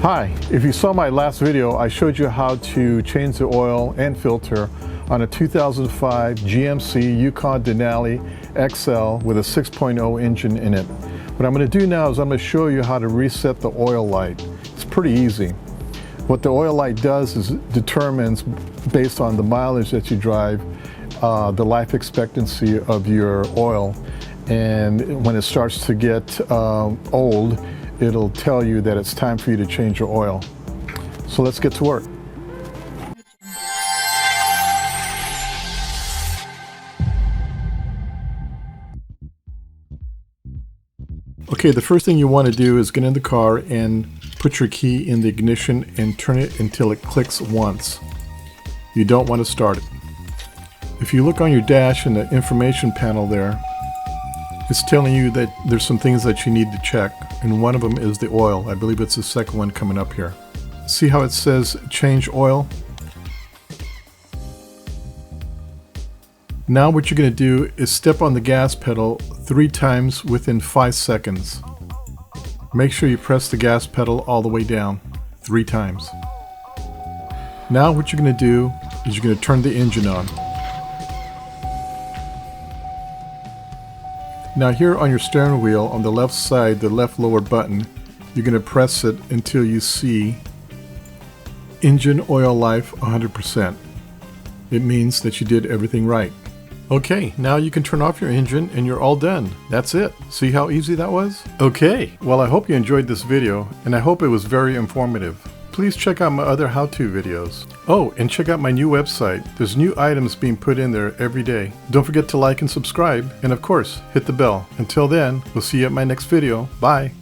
Hi, if you saw my last video, I showed you how to change the oil and filter on a 2005 GMC Yukon Denali XL with a 6.0 engine in it. What I'm going to do now is I'm going to show you how to reset the oil light. It's pretty easy. What the oil light does is it determines, based on the mileage that you drive, the life expectancy of your oil. And when it starts to get old, it'll tell you that it's time for you to change your oil. So let's get to work. Okay, the first thing you want to do is get in the car and put your key in the ignition and turn it until it clicks once. You don't want to start it. If you look on your dash in the information panel there, it's telling you that there's some things that you need to check, and one of them is the oil. I believe it's the second one coming up here. See how it says change oil? Now what you're going to do is step on the gas pedal 3 times within 5 seconds. Make sure you press the gas pedal all the way down 3 times. Now what you're going to do is you're going to turn the engine on. Now here on your steering wheel on the left side, the left lower button, you're going to press it until you see engine oil life 100%. It means that you did everything right. Okay, now you can turn off your engine and you're all done. That's it. See how easy that was? Okay, well I hope you enjoyed this video and I hope it was very informative. Please check out my other how-to videos. Oh, and check out my new website. There's new items being put in there every day. Don't forget to like and subscribe, and of course, hit the bell. Until then, we'll see you at my next video. Bye!